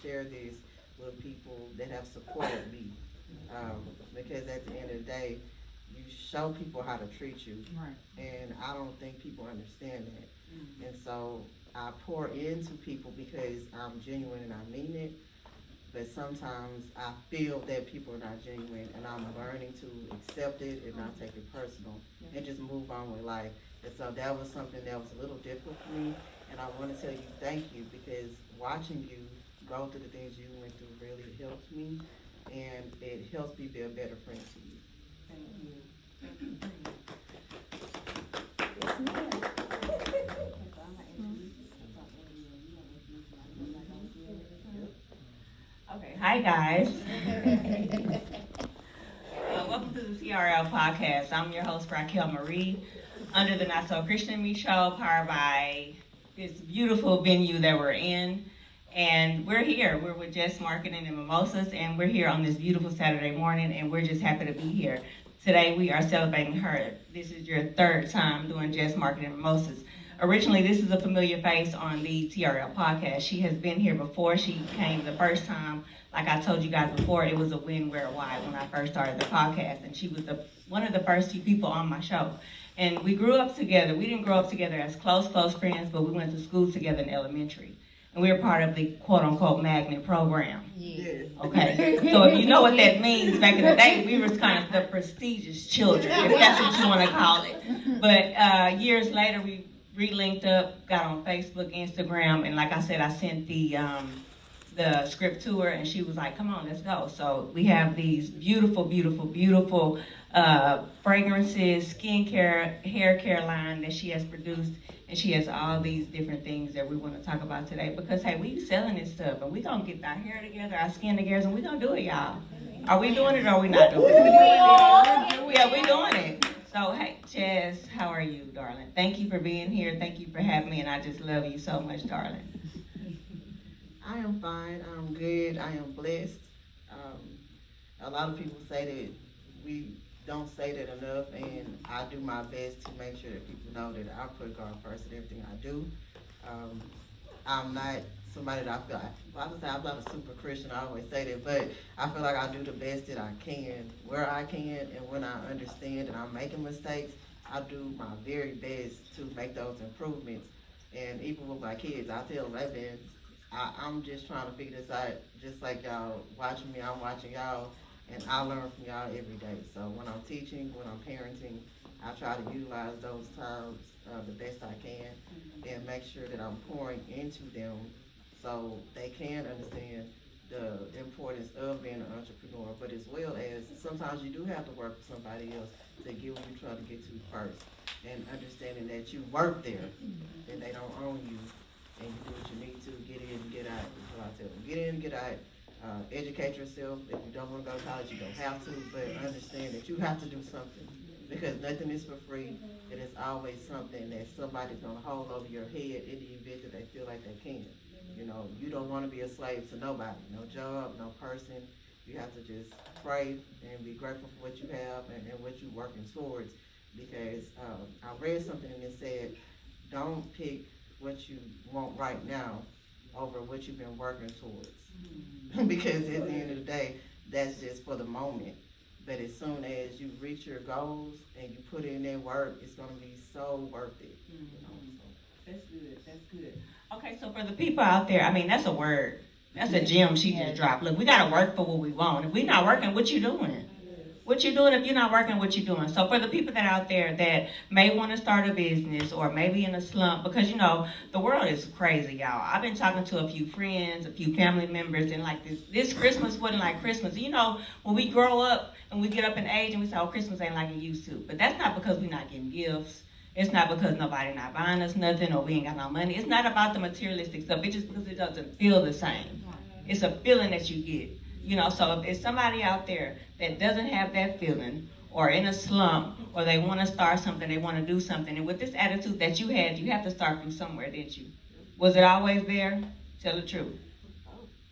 share this with people that have supported me. Because at the end of the day, you show people how to treat you, Right. and I don't think people understand that. Mm-hmm. And so I pour into people because I'm genuine and I mean it. But sometimes I feel that people are not genuine, and I'm learning to accept it and not take it personal and just move on with life. And so that was something that was a little difficult for me, and I want to tell you thank you because watching you go through the things you went through really helped me, and it helps me be a better friend to you. Thank you. Thank you. Okay, hi guys. Welcome to the CRL podcast. I'm your host, Raquel Marie, under the Not So Christian in Me show, powered by this beautiful venue that we're in. And we're here. We're with Jess Marketing and Mimosas, and we're here on this beautiful Saturday morning, and we're just happy to be here. Today we are celebrating her. This is your third time doing Jess Marketing and Mimosas. Originally, this is a familiar face on the TRL podcast. She has been here before. She came the first time. Like I told you guys before, it was a win, where, why when I first started the podcast. And she was one of the first few people on my show. And we grew up together. We didn't grow up together as close friends, but we went to school together in elementary. And we were part of the quote-unquote magnet program. Yes. Okay, so if you know what that means, back in the day, we were kind of the prestigious children, if that's what you want to call it. But years later, we re-linked up, got on Facebook, Instagram, and like I said, I sent the script to her, and she was like, come on, let's go. So we have these beautiful, beautiful, beautiful fragrances, skincare, hair care line that she has produced, and she has all these different things that we want to talk about today, because hey, we selling this stuff, and we gonna get our hair together, our skin together, and we gonna do it, y'all. Are we doing it or are we not doing it? Yeah, we doing it. So hey, Jess, how are you, darling? Thank you for being here. Thank you for having me, and I just love you so much, darling. I am fine. I'm good. I am blessed. A lot of people say that we don't say that enough, and I do my best to make sure that people know that I put God first in everything I do. I'm not somebody that I feel like, well, I would say I'm not a super Christian, I always say that, but I feel like I do the best that I can where I can, and when I understand that I'm making mistakes, I do my very best to make those improvements. And even with my kids, I tell them, hey man, I'm just trying to figure this out, just like y'all watching me, I'm watching y'all, and I learn from y'all every day. So when I'm teaching, when I'm parenting, I try to utilize those times the best I can, and make sure that I'm pouring into them so they can understand the importance of being an entrepreneur, but as well as sometimes you do have to work for somebody else to get where you're trying to get to first, and understanding that you work there and they don't own you, and you do what you need to get in, get out. Is what I tell them. Get in, get out. Educate yourself. If you don't want to go to college, you don't have to, but understand that you have to do something, because nothing is for free. It is always something that somebody's going to hold over your head in the event that they feel like they can. You know, you don't want to be a slave to nobody, no job, no person. You have to just pray and be grateful for what you have, and what you're working towards, because I read something and it said, don't pick what you want right now over what you've been working towards. Because at the end of the day, that's just for the moment. But as soon as you reach your goals and you put in that work, it's going to be so worth it. You know, so. That's good. That's good. Okay, so for the people out there, I mean, that's a word. That's a gem she just dropped. Look, we got to work for what we want. If we're not working, what you doing? What you doing if you're not working? What you doing? So for the people that out there that may want to start a business, or maybe in a slump, because you know the world is crazy, y'all. I've been talking to a few friends, a few family members, and like this Christmas wasn't like Christmas. You know, when we grow up and we get up in age and we say, oh, Christmas ain't like it used to. But that's not because we're not getting gifts. It's not because nobody not buying us nothing, or we ain't got no money. It's not about the materialistic stuff. It's just because it doesn't feel the same. It's a feeling that you get. You know, so if there's somebody out there that doesn't have that feeling, or in a slump, or they want to start something, they want to do something, and with this attitude that you had, you have to start from somewhere, didn't you? Was it always there? Tell the truth.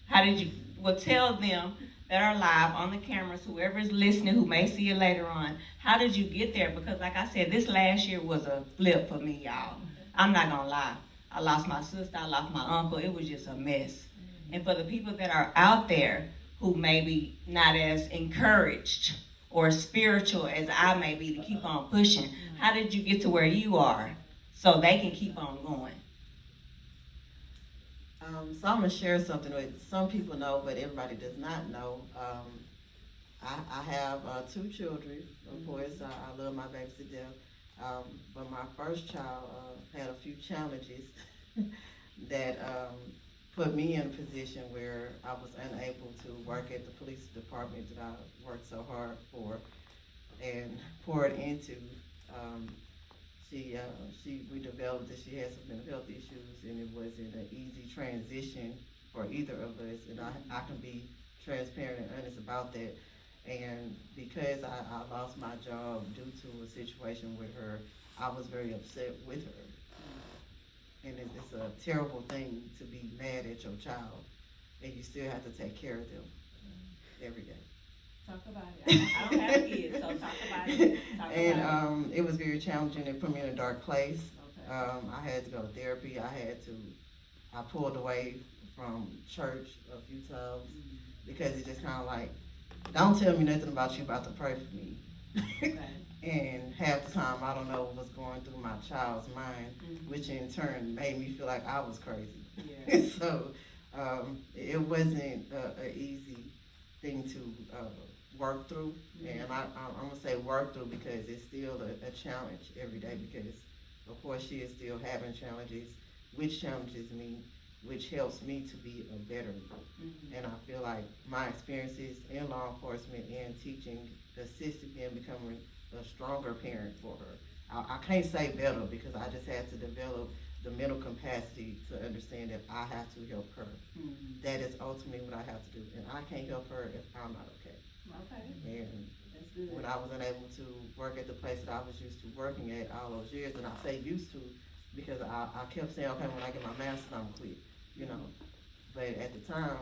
How did you? Well, tell them that are live on the cameras, whoever is listening, who may see it later on, how did you get there? Because like I said, this last year was a flip for me, y'all. I'm not gonna lie. I lost my sister, I lost my uncle. It was just a mess. And for the people that are out there who maybe not as encouraged or spiritual as I may be to keep on pushing, how did you get to where you are so they can keep on going? So I'm gonna share something with some people know, but everybody does not know. I have two children. Of course, I love my babies to death. But my first child had a few challenges that put me in a position where I was unable to work at the police department that I worked so hard for and poured into. Um, we developed that she had some mental health issues, and it wasn't an easy transition for either of us. And I can be transparent and honest about that. And because I lost my job due to a situation with her, I was very upset with her. And it's a terrible thing to be mad at your child, and you still have to take care of them every day. Talk about it. I don't have kids, so talk about it. And it was very challenging. It put me in a dark place. Okay. I had to go to therapy. I pulled away from church a few times because it just kind of like, don't tell me nothing about you, about to pray for me. Okay. And half the time I don't know what's going through my child's mind, which in turn made me feel like I was crazy. Yeah. So it wasn't an easy thing to work through, and I'm gonna say work through because it's still a challenge every day, because of course she is still having challenges, which challenges me, which helps me to be a better me. And I feel like my experiences in law enforcement and teaching assisted me in becoming a stronger parent for her. I can't say better because I just had to develop the mental capacity to understand that I have to help her. That is ultimately what I have to do, and I can't help her if I'm not okay. Okay. And That's good. when I was unable to work at the place that I was used to working at all those years, and I say used to because I kept saying, okay, when I get my master's, I'm gonna quit, you know. But at the time,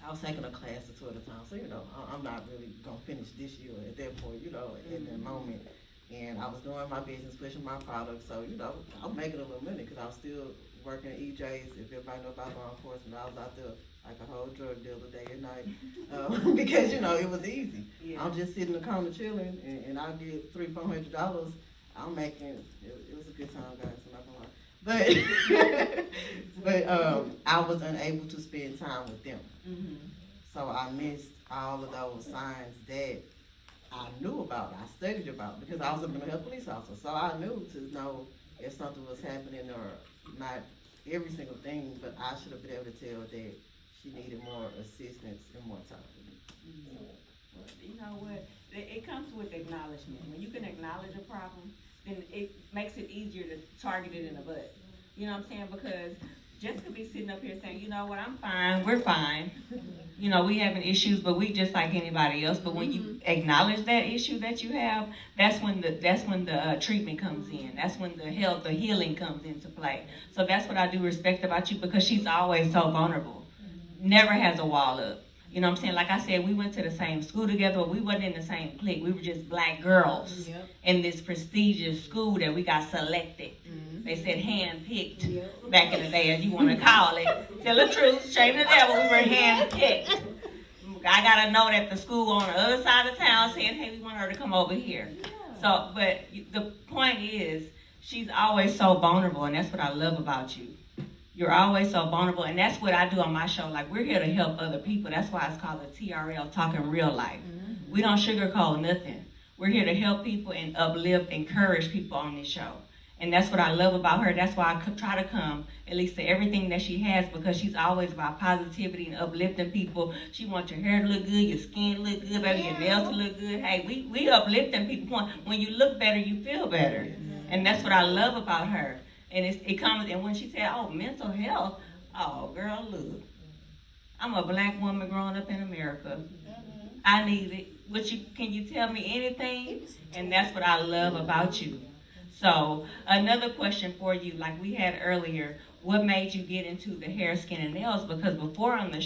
I was taking a class or two at a time, so you know, I'm not really gonna finish this year at that point, you know, at that moment. And I was doing my business, pushing my product, so you know, I was making a little money because I was still working at EJ's. If everybody knows about law enforcement, I was out there like a whole drug dealer day and night because you know it was easy. Yeah. I'm just sitting in the corner chilling, and I'll get $300-400. I'm making it was a good time, guys. I'm not gonna lie, but I was unable to spend time with them, so I missed all of those signs that I knew about, I studied about, because I was a mental health police officer, so I knew to know if something was happening, or not every single thing, but I should have been able to tell that she needed more assistance and more time with me. Well, you know what? It comes with acknowledgement. When you can acknowledge a problem, then it makes it easier to target it in the butt. You know what I'm saying? Because Jess could be sitting up here saying, you know what, I'm fine, we're fine. You know, we having issues, but we just like anybody else. But when you acknowledge that issue that you have, that's when the treatment comes in. That's when the healing comes into play. So that's what I do respect about you, because she's always so vulnerable. Never has a wall up. You know what I'm saying? Like I said, we went to the same school together, but we wasn't in the same clique. We were just black girls in this prestigious school that we got selected. They said hand-picked back in the day, as you want to call it. Tell the truth, shame the devil, we were hand-picked. I got a note at the school on the other side of town saying, hey, we want her to come over here. So, but the point is, she's always so vulnerable, and that's what I love about you. You're always so vulnerable, and that's what I do on my show. Like, we're here to help other people. That's why it's called the TRL, Talking Real Life. We don't sugarcoat nothing. We're here to help people and uplift, encourage people on this show. And that's what I love about her. That's why I try to come, at least to everything that she has, because she's always about positivity and uplifting people. She wants your hair to look good, your skin to look good, baby, your nails to look good. Hey, we uplifting people. When you look better, you feel better. And that's what I love about her. And it comes, and when she said, oh, mental health, oh, girl, look. I'm a black woman growing up in America. I need it. Can you tell me anything? And that's what I love about you. So, another question for you, like we had earlier, what made you get into the hair, skin, and nails? Because before on the